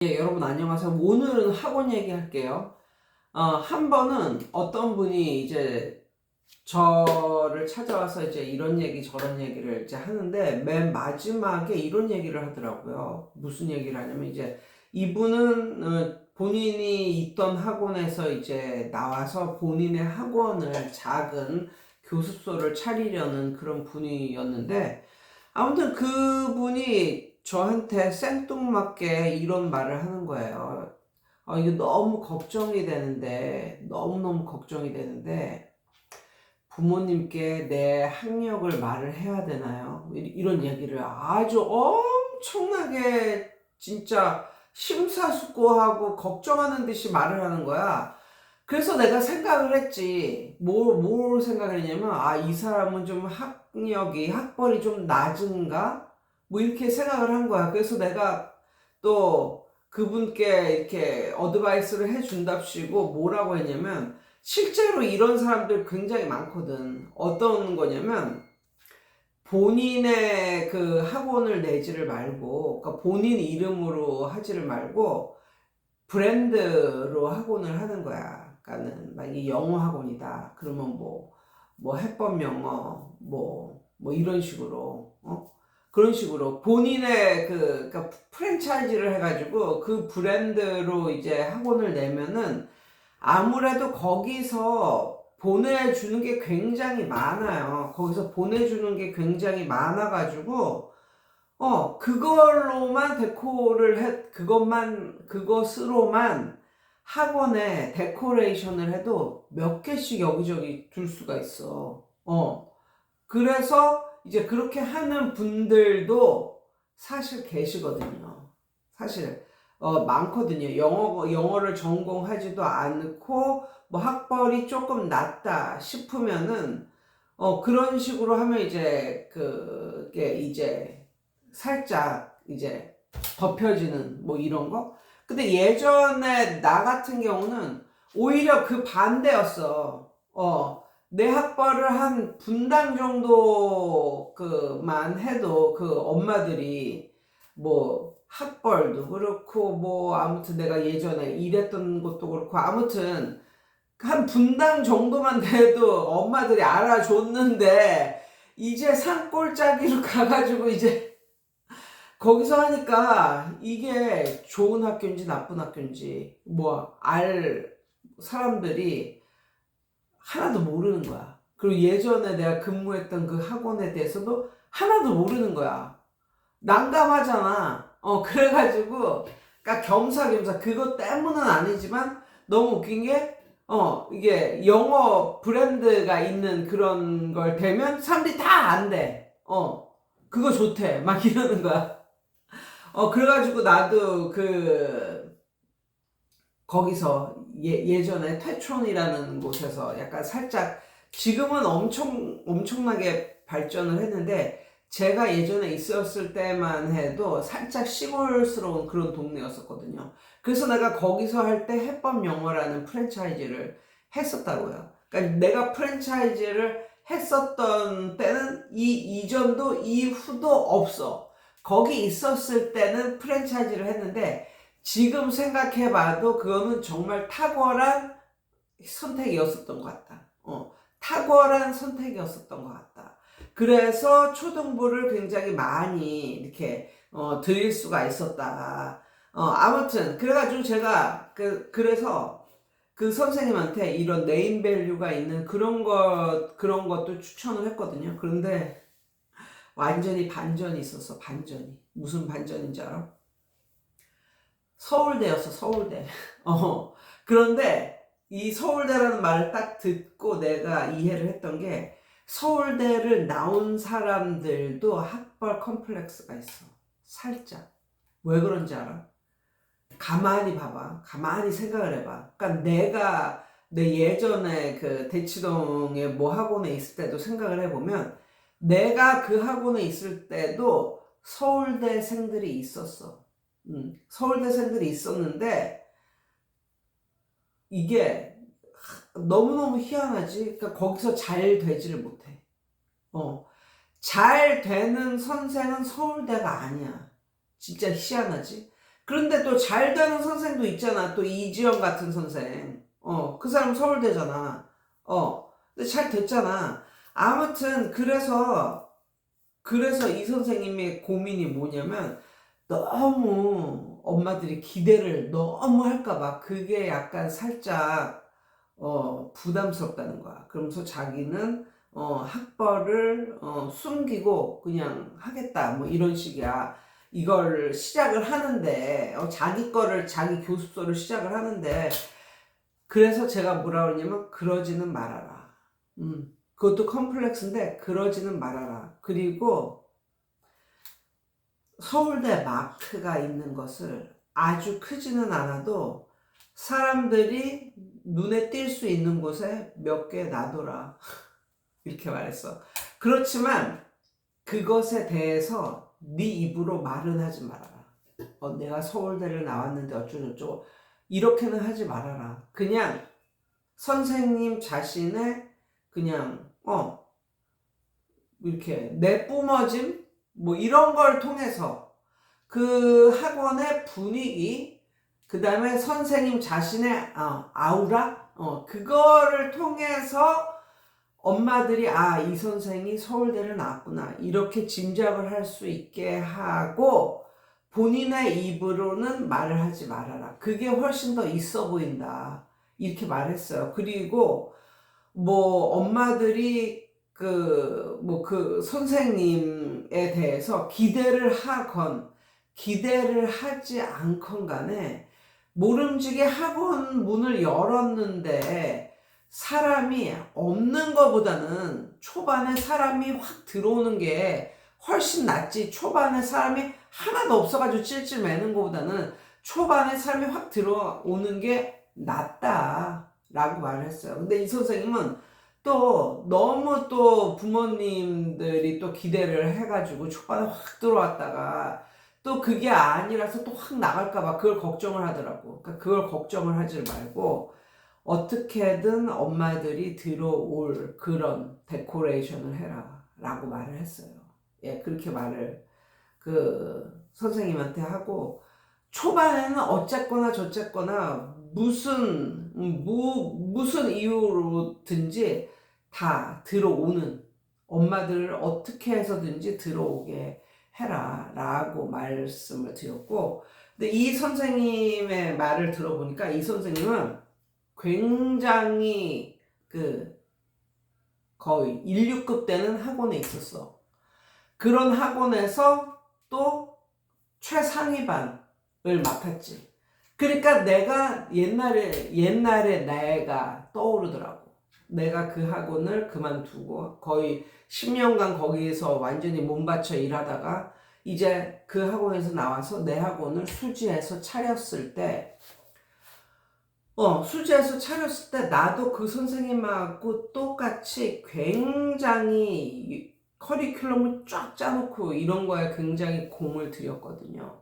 예, 여러분 안녕하세요. 오늘은 학원 얘기할게요. 한 번은 어떤 분이 이제 저를 찾아와서 이제 이런 얘기 저런 얘기를 이제 하는데 맨 마지막에 이런 얘기를 하더라고요. 무슨 얘기를 하냐면 이제 이분은 본인이 있던 학원에서 이제 나와서 본인의 학원을 작은 교습소를 차리려는 그런 분이었는데 아무튼 그분이 저한테 생뚱맞게 이런 말을 하는 거예요. 이게 너무 걱정이 되는데, 너무너무 걱정이 되는데, 부모님께 내 학력을 말을 해야 되나요? 이런 얘기를 아주 엄청나게 진짜 심사숙고하고 걱정하는 듯이 말을 하는 거야. 그래서 내가 생각을 했지. 뭘 생각을 했냐면, 이 사람은 좀 학벌이 좀 낮은가? 뭐 이렇게 생각을 한 거야. 그래서 내가 또 그분께 이렇게 어드바이스를 해준답시고 뭐라고 했냐면, 실제로 이런 사람들 굉장히 많거든. 어떤 거냐면, 본인의 그 학원을 내지를 말고, 그러니까 본인 이름으로 하지를 말고, 브랜드로 학원을 하는 거야. 그러니까는 막 이 영어 학원이다. 그러면 뭐 해법 영어, 뭐 이런 식으로, 그런 식으로 본인의 그러니까 프랜차이즈를 해가지고 그 브랜드로 이제 학원을 내면은 아무래도 거기서 보내주는 게 굉장히 많아요. 거기서 보내주는 게 굉장히 많아가지고, 그걸로만 그것으로만 학원에 데코레이션을 해도 몇 개씩 여기저기 둘 수가 있어. 그래서 이제 그렇게 하는 분들도 사실 계시거든요. 사실, 많거든요. 영어를 전공하지도 않고, 뭐 학벌이 조금 낮다 싶으면은, 그런 식으로 하면 이제, 그게 이제, 살짝 이제 덮여지는 뭐 이런 거. 근데 예전에 나 같은 경우는 오히려 그 반대였어. 내 학벌을 한 분당 정도 그만 해도 그 엄마들이 뭐 학벌도 그렇고 뭐 아무튼 내가 예전에 일했던 것도 그렇고 아무튼 한 분당 정도만 돼도 엄마들이 알아줬는데 이제 산골짜기로 가가지고 이제 거기서 하니까 이게 좋은 학교인지 나쁜 학교인지 뭐 알 사람들이 하나도 모르는 거야. 그리고 예전에 내가 근무했던 그 학원에 대해서도 하나도 모르는 거야. 난감하잖아. 그래가지고 그러니까 겸사겸사 그것 때문은 아니지만 너무 웃긴 게 이게 영어 브랜드가 있는 그런 걸 대면 사람들이 다 안돼. 그거 좋대. 막 이러는 거야. 그래가지고 나도 거기서 예전에 태촌이라는 곳에서 약간 살짝 지금은 엄청나게 발전을 했는데 제가 예전에 있었을 때만 해도 살짝 시골스러운 그런 동네였었거든요. 그래서 내가 거기서 할 때 해법 영어라는 프랜차이즈를 했었다고요. 그러니까 내가 프랜차이즈를 했었던 때는 이전도 이후도 없어. 거기 있었을 때는 프랜차이즈를 했는데 지금 생각해봐도 그거는 정말 탁월한 선택이었었던 것 같다. 탁월한 선택이었었던 것 같다. 그래서 초등부를 굉장히 많이 이렇게 드릴 수가 있었다. 아무튼 그래가지고 제가 그래서 그 선생님한테 이런 네임밸류가 있는 그런 것도 추천을 했거든요. 그런데 완전히 반전이 있었어. 반전이. 무슨 반전인지 알아? 서울대였어, 서울대. 그런데 이 서울대라는 말을 딱 듣고 내가 이해를 했던 게 서울대를 나온 사람들도 학벌 컴플렉스가 있어. 살짝. 왜 그런지 알아? 가만히 봐봐. 가만히 생각을 해봐. 그러니까 내가 내 예전에 그 대치동의 뭐 학원에 있을 때도 생각을 해보면 내가 그 학원에 있을 때도 서울대생들이 있었어. 서울대생들이 있었는데 이게 너무너무 희한하지. 그러니까 거기서 잘 되지를 못해. 잘 되는 선생은 서울대가 아니야. 진짜 희한하지. 그런데 또 잘 되는 선생도 있잖아. 또 이지영 같은 선생. 그 사람 서울대잖아. 근데 잘 됐잖아. 아무튼 그래서 이 선생님의 고민이 뭐냐면 너무 엄마들이 기대를 너무 할까봐 그게 약간 살짝 부담스럽다는 거야. 그러면서 자기는 학벌을 숨기고 그냥 하겠다 뭐 이런 식이야. 이걸 시작을 하는데 자기 거를 자기 교습소를 시작을 하는데 그래서 제가 뭐라 그러냐면 그러지는 말아라. 그것도 컴플렉스인데 그러지는 말아라. 그리고 서울대 마크가 있는 것을 아주 크지는 않아도 사람들이 눈에 띌 수 있는 곳에 몇 개 놔둬라. 이렇게 말했어. 그렇지만 그것에 대해서 네 입으로 말은 하지 말아라. 내가 서울대를 나왔는데 어쩌고저쩌고 이렇게는 하지 말아라. 그냥 선생님 자신의 그냥 이렇게 내뿜어짐 뭐 이런 걸 통해서 그 학원의 분위기 그 다음에 선생님 자신의 아우라 그거를 통해서 엄마들이 이 선생이 서울대를 나왔구나 이렇게 짐작을 할 수 있게 하고 본인의 입으로는 말을 하지 말아라. 그게 훨씬 더 있어 보인다. 이렇게 말했어요. 그리고 뭐 엄마들이 그 선생님에 대해서 기대를 하건 기대를 하지 않건 간에 모름지게 학원 문을 열었는데 사람이 없는 것보다는 초반에 사람이 확 들어오는 게 훨씬 낫지. 초반에 사람이 하나도 없어가지고 찔찔 매는 것보다는 초반에 사람이 확 들어오는 게 낫다 라고 말을 했어요. 근데 이 선생님은 또 너무 또 부모님들이 또 기대를 해가지고 초반에 확 들어왔다가 또 그게 아니라서 또 확 나갈까봐 그걸 걱정을 하더라고. 그러니까 그걸 걱정을 하지 말고 어떻게든 엄마들이 들어올 그런 데코레이션을 해라 라고 말을 했어요. 예, 그렇게 말을 그 선생님한테 하고 초반에는 어쨌거나 저쨌거나 무슨 이유로든지 다 들어오는 엄마들을 어떻게 해서든지 들어오게 해라 라고 말씀을 드렸고 근데 이 선생님의 말을 들어보니까 이 선생님은 굉장히 거의 1,6급 되는 학원에 있었어. 그런 학원에서 또 최상위반을 맡았지. 그러니까 내가 옛날에 내가 떠오르더라고. 내가 그 학원을 그만두고 거의 10년간 거기에서 완전히 몸바쳐 일하다가 이제 그 학원에서 나와서 내 학원을 수지해서 차렸을 때 나도 그 선생님하고 똑같이 굉장히 커리큘럼을 쫙 짜놓고 이런 거에 굉장히 공을 들였거든요.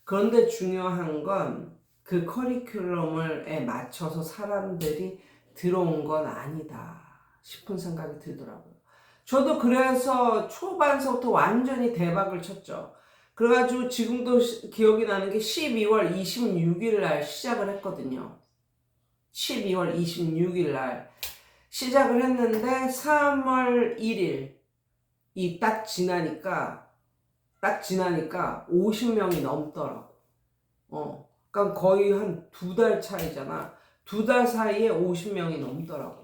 그런데 중요한 건 그 커리큘럼에 맞춰서 사람들이 들어온 건 아니다 싶은 생각이 들더라고요. 저도 그래서 초반서부터 완전히 대박을 쳤죠. 그래가지고 지금도 기억이 나는 게 12월 26일 날 시작을 했거든요. 12월 26일 날 시작을 했는데 3월 1일이 딱 지나니까 50명이 넘더라고. 그러니까 거의 한 2달 차이잖아. 2달 사이에 50명이 넘더라고.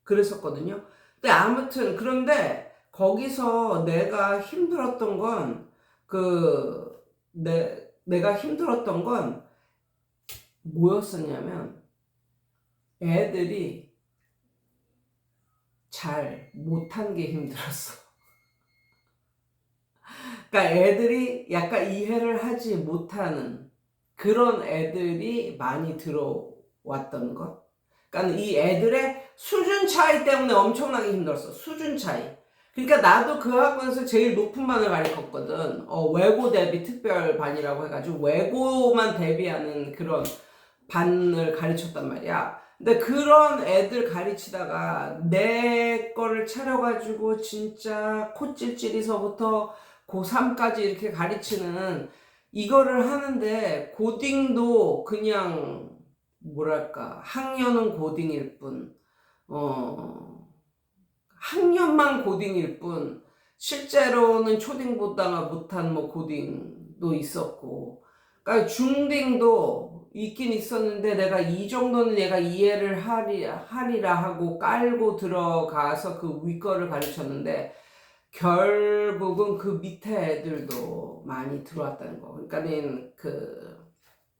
그랬었거든요. 근데 아무튼 그런데 거기서 내가 힘들었던 건 내가 힘들었던 건 뭐였었냐면 애들이 잘 못한 게 힘들었어. 그러니까 애들이 약간 이해를 하지 못하는 그런 애들이 많이 들어왔던 것. 그러니까 이 애들의 수준 차이 때문에 엄청나게 힘들었어. 수준 차이. 그러니까 나도 그 학원에서 제일 높은 반을 가르쳤거든. 외고 대비 특별반이라고 해가지고 외고만 대비하는 그런 반을 가르쳤단 말이야. 근데 그런 애들 가르치다가 내 거를 차려가지고 진짜 콧질질이서부터 고3까지 이렇게 가르치는 이거를 하는데 고딩도 그냥 뭐랄까 학년은 고딩일 뿐, 학년만 고딩일 뿐 실제로는 초딩보다 못한 뭐 고딩도 있었고, 그러니까 중딩도 있긴 있었는데 내가 이 정도는 얘가 이해를 하리라 하고 깔고 들어가서 그 위 거를 가르쳤는데 결국은 그 밑에 애들도 많이 들어왔다는 거. 그러니까는 그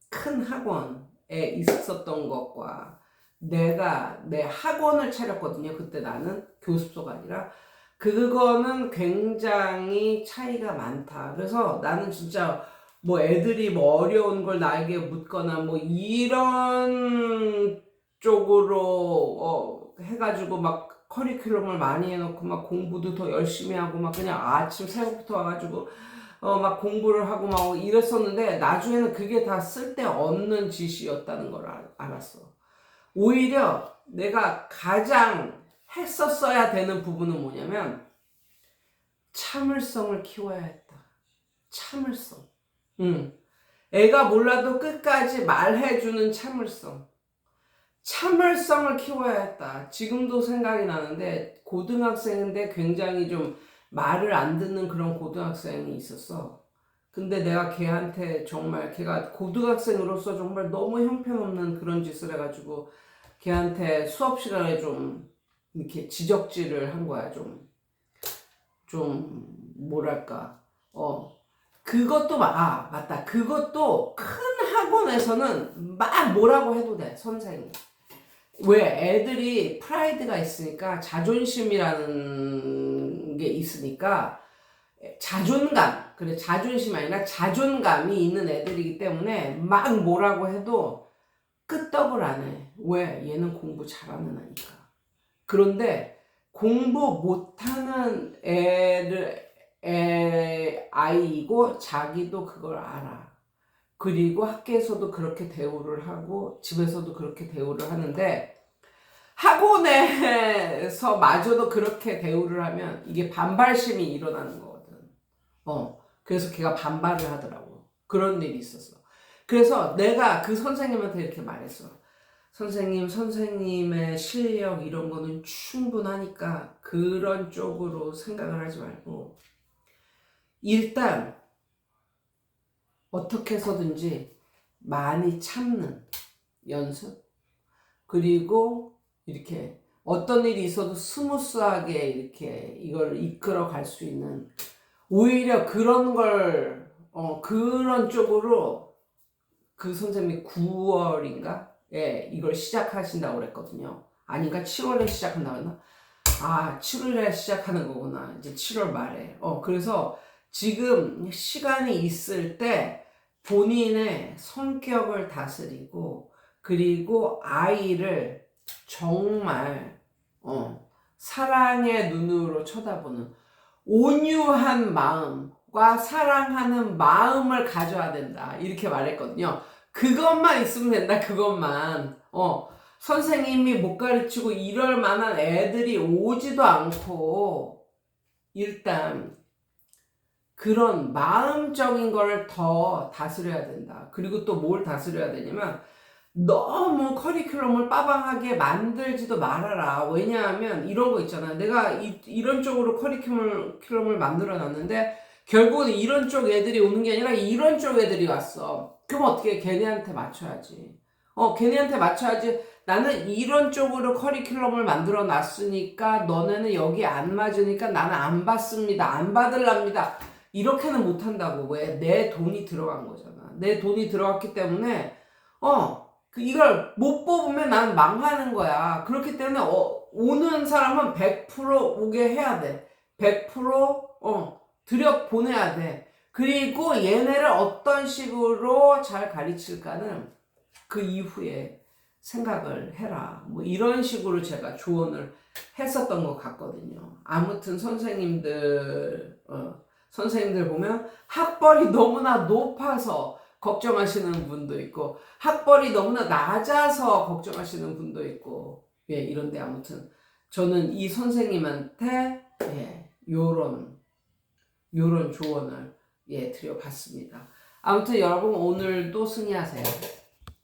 큰 학원에 있었던 것과 내가 내 학원을 차렸거든요. 그때 나는 교습소가 아니라. 그거는 굉장히 차이가 많다. 그래서 나는 진짜 뭐 애들이 뭐 어려운 걸 나에게 묻거나 뭐 이런 쪽으로 해가지고 막 커리큘럼을 많이 해놓고 막 공부도 더 열심히 하고 막 그냥 아침 새벽부터 와가지고 막 공부를 하고 막 이랬었는데 나중에는 그게 다 쓸데없는 짓이었다는 걸 알았어. 오히려 내가 가장 했었어야 되는 부분은 뭐냐면 참을성을 키워야 했다. 참을성. 애가 몰라도 끝까지 말해주는 참을성. 참을성을 키워야 했다. 지금도 생각이 나는데 고등학생인데 굉장히 좀 말을 안 듣는 그런 고등학생이 있었어. 근데 내가 걔한테 정말 걔가 고등학생으로서 정말 너무 형편없는 그런 짓을 해가지고 걔한테 수업 시간에 좀 이렇게 지적질을 한 거야. 좀 뭐랄까 그것도 맞다. 그것도 큰 학원에서는 막 뭐라고 해도 돼, 선생이. 왜? 애들이 프라이드가 있으니까, 자존심이라는 게 있으니까, 그래, 자존심 아니라 자존감이 있는 애들이기 때문에 막 뭐라고 해도 끄떡을 안 해. 왜? 얘는 공부 잘하는 애니까. 그런데 공부 못하는 아이이고 자기도 그걸 알아. 그리고 학교에서도 그렇게 대우를 하고 집에서도 그렇게 대우를 하는데 학원에서 마저도 그렇게 대우를 하면 이게 반발심이 일어나는 거거든. 그래서 걔가 반발을 하더라고. 그런 일이 있었어. 그래서 내가 그 선생님한테 이렇게 말했어. 선생님의 실력 이런 거는 충분하니까 그런 쪽으로 생각을 하지 말고 일단 어떻게 해서든지 많이 참는 연습, 그리고 이렇게 어떤 일이 있어도 스무스하게 이렇게 이걸 이끌어 갈 수 있는, 오히려 그런 걸 그런 쪽으로 그 선생님이 9월인가? 예, 이걸 시작하신다고 그랬거든요. 아닌가? 7월에 시작한다고 했나? 7월에 시작하는 거구나. 이제 7월 말에. 그래서 지금 시간이 있을 때 본인의 성격을 다스리고, 그리고 아이를 정말, 사랑의 눈으로 쳐다보는 온유한 마음과 사랑하는 마음을 가져야 된다. 이렇게 말했거든요. 그것만 있으면 된다. 그것만. 선생님이 못 가르치고 이럴 만한 애들이 오지도 않고, 일단 그런 마음적인 걸 더 다스려야 된다. 그리고 또 뭘 다스려야 되냐면 너무 커리큘럼을 빠방하게 만들지도 말아라. 왜냐하면 이런 거 있잖아. 내가 이런 쪽으로 커리큘럼을 만들어 놨는데 결국은 이런 쪽 애들이 오는 게 아니라 이런 쪽 애들이 왔어. 그럼 어떻게 해? 걔네한테 맞춰야지. 걔네한테 맞춰야지. 나는 이런 쪽으로 커리큘럼을 만들어 놨으니까 너네는 여기 안 맞으니까 나는 안 받습니다. 안 받을랍니다. 이렇게는 못한다고. 왜? 내 돈이 들어간 거잖아. 내 돈이 들어갔기 때문에 이걸 못 뽑으면 나는 망하는 거야. 그렇기 때문에 오는 사람은 100% 오게 해야 돼. 100% 들여보내야 돼. 그리고 얘네를 어떤 식으로 잘 가르칠까는 그 이후에 생각을 해라. 뭐 이런 식으로 제가 조언을 했었던 것 같거든요. 아무튼 선생님들 보면 학벌이 너무나 높아서 걱정하시는 분도 있고, 학벌이 너무나 낮아서 걱정하시는 분도 있고, 예, 이런데 아무튼 저는 이 선생님한테 요런 조언을 드려봤습니다. 아무튼 여러분 오늘도 승리하세요.